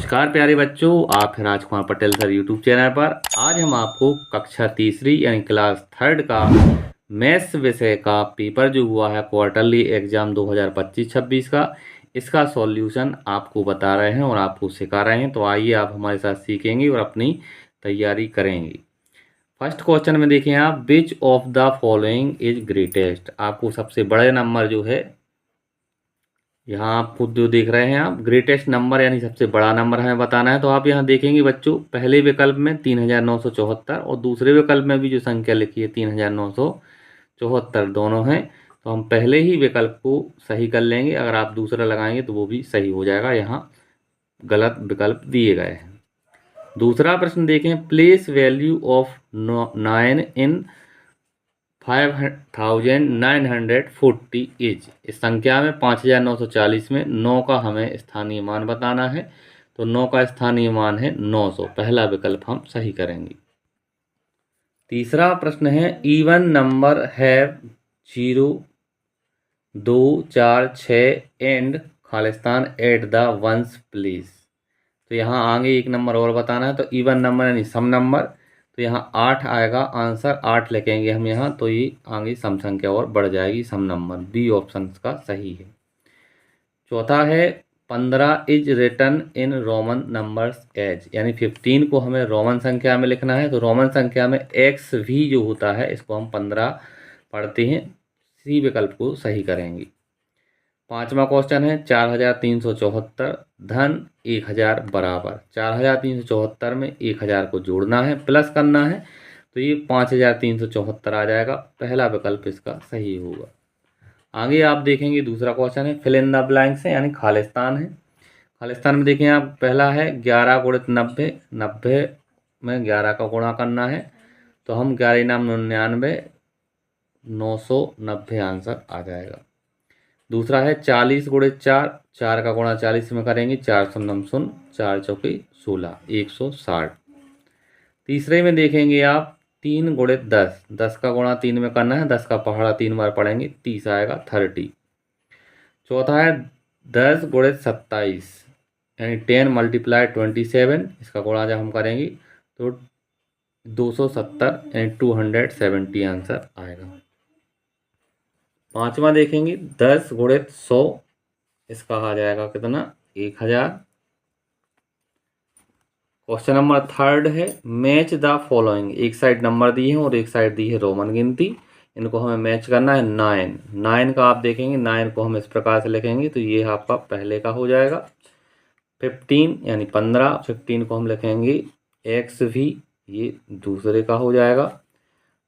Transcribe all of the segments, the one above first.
नमस्कार प्यारे बच्चों, आप हैं Rajkumar Patel sir YouTube channel पर। आज हम आपको कक्षा तीसरी यानी क्लास थर्ड का मैथ्स विषय का पेपर जो हुआ है क्वार्टरली एग्जाम 2025-26 का, इसका सॉल्यूशन आपको बता रहे हैं और आपको सिखा रहे हैं। तो आइए आप हमारे साथ सीखेंगे और अपनी तैयारी करेंगे। फर्स्ट क्वेश्चन में देखें आप, which of the following is greatest. आपको सबसे बड़े नंबर जो है यहाँ आप खुद जो देख रहे हैं आप, ग्रेटेस्ट नंबर यानी सबसे बड़ा नंबर हमें बताना है। तो आप यहाँ देखेंगे बच्चों, पहले विकल्प में 3974 और दूसरे विकल्प में भी जो संख्या लिखी है 3974 दोनों हैं। तो हम पहले ही विकल्प को सही कर लेंगे, अगर आप दूसरा लगाएंगे तो वो भी सही हो जाएगा। यहाँ गलत विकल्प दिए गए हैं। दूसरा प्रश्न देखें, place value of 9 in 5940 is. इस संख्या में 5940 में 9 का हमें स्थानीय मान बताना है। तो 9 का स्थानीय मान है 900। पहला विकल्प हम सही करेंगे। तीसरा प्रश्न है, even number have 0, 2, 4, 6 and Khalistan at the ones place. तो यहाँ आगे एक नंबर और बताना है। तो इवन नंबर यानी सम नंबर, तो यहाँ 8 आएगा, आंसर 8 लिखेंगे हम यहाँ। तो ये आगे सम संख्या और बढ़ जाएगी, सम नंबर। बी ऑप्शन का सही है। चौथा है, 15 is written in Roman numbers as, यानी 15 को हमें रोमन संख्या में लिखना है। तो रोमन संख्या में एक्स भी जो होता है इसको हम 15 पढ़ते हैं। सी विकल्प को सही करेंगे। पांचवा क्वेश्चन है, 4374 धन 1000 बराबर। 4374 में 1000 को जोड़ना है, प्लस करना है। तो ये 5374 आ जाएगा। पहला विकल्प इसका सही होगा। आगे आप देखेंगे दूसरा क्वेश्चन है, फिल इन द ब्लैंक्स है, यानी खालिस्तान है। खालिस्तान में देखें आप, पहला है 11 गुणित 90, 90 में 11 का गुणा करना है। तो हम 11 नाम 99, 990 आंसर आ जाएगा। दूसरा है 40 गुणित 4, 4 का गुणा 40 में करेंगे, 4 शून्य 4 चौके 16, 160। तीसरे में देखेंगे आप, 3 गुणित 10, 10 का गुणा 3 में करना है, 10 का पहाड़ा 3 बार पढ़ेंगे, 30 आएगा, 30। चौथा है 10 गुणित 27, यानी 10 मल्टीप्लाई 27, इसका गुणा जब हम करेंगे तो 270 यानी 270 आंसर आएगा। पांचवा देखेंगे 10 गुणित 100, इसका आ जाएगा कितना, 1000। क्वेश्चन नंबर थर्ड है, मैच द फॉलोइंग। एक साइड नंबर दिए हैं और एक साइड दी है रोमन गिनती, इनको हमें मैच करना है। 9 का आप देखेंगे, 9 को हम इस प्रकार से लिखेंगे। तो ये आपका पहले का हो जाएगा। 15 यानी 15, 15 को हम लिखेंगे एक्स भी, ये दूसरे का हो जाएगा।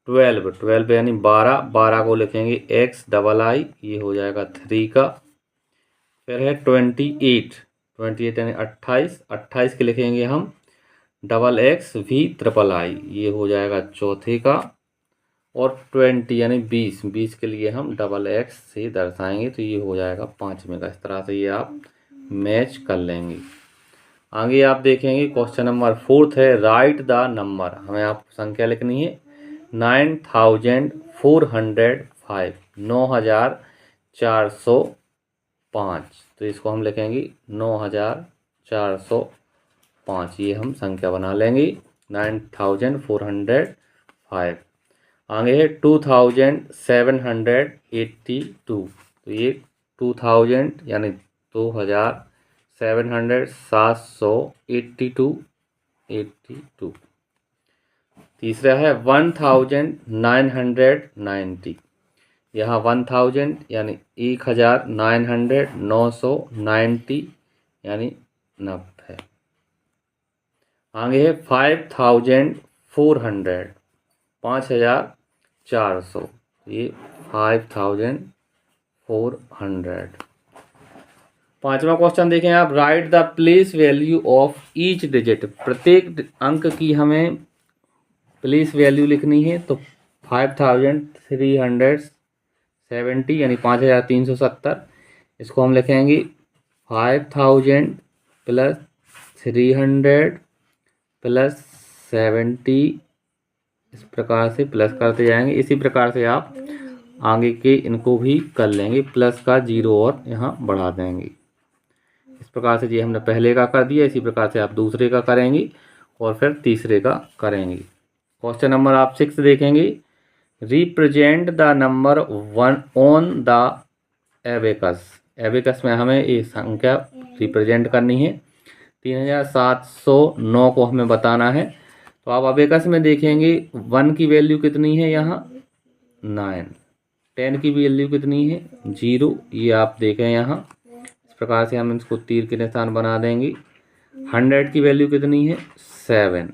12 यानी 12, 12 को लिखेंगे एक्स डबल आई, ये हो जाएगा 3 का। फिर है 28 यानी 28, 28 के लिखेंगे हम डबल एक्स भी ट्रिपल आई, ये हो जाएगा चौथे का। और 20 यानी 20 के लिए हम डबल एक्स से दर्शाएंगे, तो ये हो जाएगा 5वें का। इस तरह से ये आप मैच कर लेंगे। आगे आप देखेंगे क्वेश्चन नंबर फोर्थ है, राइट द नंबर। हमें आप संख्या लिखनी है 9405, 9405। तो इसको हम लिखेंगे 9405, ये हम संख्या बना लेंगे 9405। आगे है 2782, तो ये 2000 यानी 2782। तीसरा है 1990, यहाँ 1000 यानी 1900, 990 यानी 90। आगे है 5400, 5400, ये 5400। पांचवा क्वेश्चन देखें आप, right the place value of each digit. प्रत्येक अंक की हमें प्लेस वैल्यू लिखनी है। तो 5370 यानी 5370, इसको हम लिखेंगे 5000 प्लस 300 प्लस 70, इस प्रकार से प्लस करते जाएंगे। इसी प्रकार से आप आगे के इनको भी कर लेंगे, प्लस का 0 और यहाँ बढ़ा देंगे। इस प्रकार से ये हमने पहले का कर दिया, इसी प्रकार से आप दूसरे का करेंगी और फिर तीसरे का करेंगी। क्वेश्चन नंबर आप 6 देखेंगे, represent the number one on the abacus. Abacus में हमें ये संख्या रिप्रेजेंट करनी है। 3709 को हमें बताना है। तो आप एबेकस में देखेंगे 1 की वैल्यू कितनी है, यहाँ 9, 10 की वैल्यू कितनी है 0, ये आप देखें यहाँ इस प्रकार से हम इसको तीर के निशान बना देंगे। 100 की वैल्यू कितनी है 7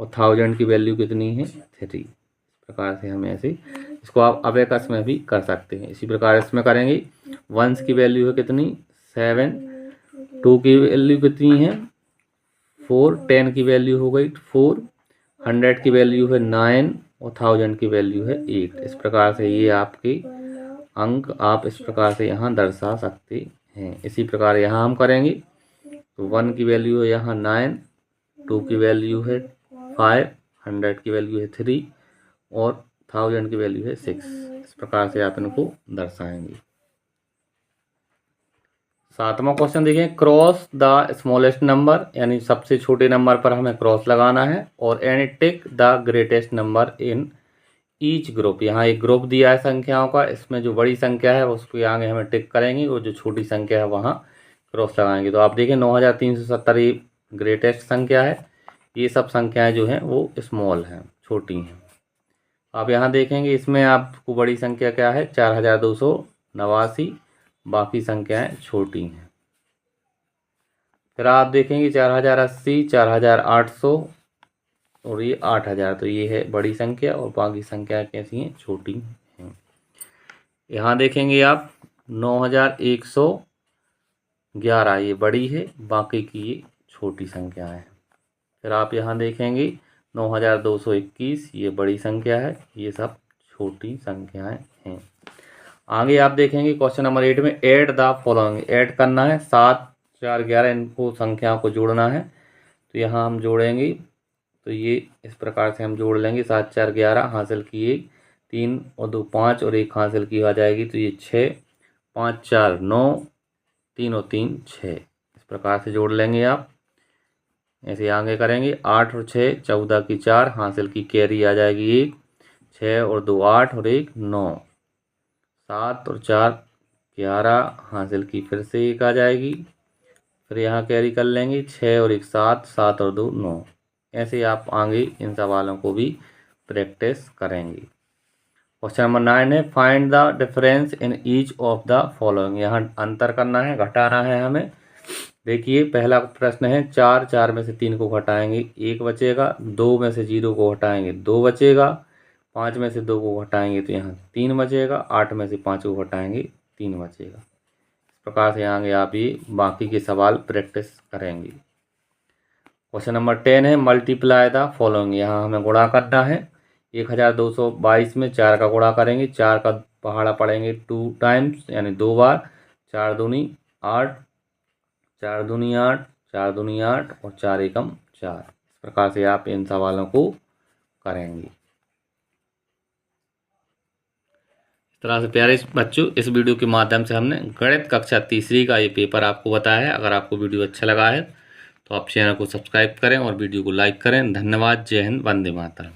और 1000 की वैल्यू कितनी है 3। इस प्रकार से हम ऐसे इसको आप अबेकस में भी कर सकते हैं। इसी प्रकार इसमें करेंगे। 1 की वैल्यू है कितनी 7, 2 की वैल्यू कितनी है 4, 10 की वैल्यू हो गई 4, 100 की वैल्यू है 9 और 1000 की वैल्यू है 8। इस प्रकार से ये आपके अंक आप इस प्रकार से यहाँ दर्शा सकते हैं। इसी प्रकार यहाँ हम करेंगे। तो 1 की वैल्यू है यहाँ 9, 2 की वैल्यू है 5, 100 की वैल्यू है 3 और 1000 की वैल्यू है 6। इस प्रकार से आप इनको दर्शाएंगे। 7वां क्वेश्चन देखें, क्रॉस द स्मॉलेस्ट नंबर, यानी सबसे छोटे नंबर पर हमें क्रॉस लगाना है और and tick the greatest number in each group. यहाँ एक ग्रुप दिया है संख्याओं का, इसमें जो बड़ी संख्या है उसके आगे हमें टिक करेंगे और जो छोटी संख्या है वहाँ क्रॉस लगाएंगे। तो आप देखें 9370 ये ग्रेटेस्ट संख्या है, ये सब संख्याएं जो हैं वो स्मॉल हैं, छोटी हैं। आप यहाँ देखेंगे इसमें आपको बड़ी संख्या क्या है 4289, बाकी संख्याएं छोटी हैं। फिर आप देखेंगे 4080, 4800 और ये 8000, तो ये है बड़ी संख्या और बाकी संख्याएं कैसी हैं छोटी हैं। यहाँ देखेंगे आप 9111, ये बड़ी है, बाकी की ये छोटी संख्या है। फिर आप यहाँ देखेंगे 9221, ये बड़ी संख्या है, ये सब छोटी संख्याएं हैं। आगे आप देखेंगे क्वेश्चन नंबर 8 में ऐड द फॉलोइंग, ऐड करना है 7, 4, 11, इनको संख्याओं को जोड़ना है। तो यहाँ हम जोड़ेंगे, तो ये इस प्रकार से हम जोड़ लेंगे। 7, 4, 11 हासिल किए 3 और 2 5 और 1 हासिल की आ जाएगी, तो ये 6, 5, 4, 9, 3 और 3 6। इस प्रकार से जोड़ लेंगे आप। ऐसे आगे करेंगे 8 और 6 14 की 4 हासिल की कैरी आ जाएगी 1, 6 और 2 8 और 1 9, 7 और 4 11 हासिल की फिर से 1 आ जाएगी। फिर यहाँ कैरी कर लेंगे 6 और 1 7, 7 और 2 9। ऐसे आप आगे इन सवालों को भी प्रैक्टिस करेंगे। क्वेश्चन नंबर 9 है, find the difference in each of the following. यहाँ अंतर करना है, घटाना है हमें। देखिए पहला प्रश्न है 4, 4 में से 3 को घटाएंगे 1 बचेगा, 2 में से 0 को घटाएंगे 2 बचेगा, 5 में से 2 को घटाएंगे तो यहाँ 3 बचेगा, 8 में से 5 को घटाएंगे 3 बचेगा। इस प्रकार से आगे आप ये बाकी के सवाल प्रैक्टिस करेंगे। क्वेश्चन नंबर 10 है, मल्टीप्लाई द फॉलोइंग। यहाँ हमें गुणा करना है। 1222 में 4 का गुणा करेंगे, 4 का पहाड़ा पड़ेंगे 2 टाइम्स यानी 2 बार, 4 दूनी 8, 4 दूनी 8, 4 दूनी 8 और 4 एकम 4। इस प्रकार से आप इन सवालों को करेंगे। इस तरह से प्यारे बच्चों, इस वीडियो के माध्यम से हमने गणित कक्षा तीसरी का ये पेपर आपको बताया है। अगर आपको वीडियो अच्छा लगा है तो आप चैनल को सब्सक्राइब करें और वीडियो को लाइक करें। धन्यवाद। जय हिंद, वंदे मातरम।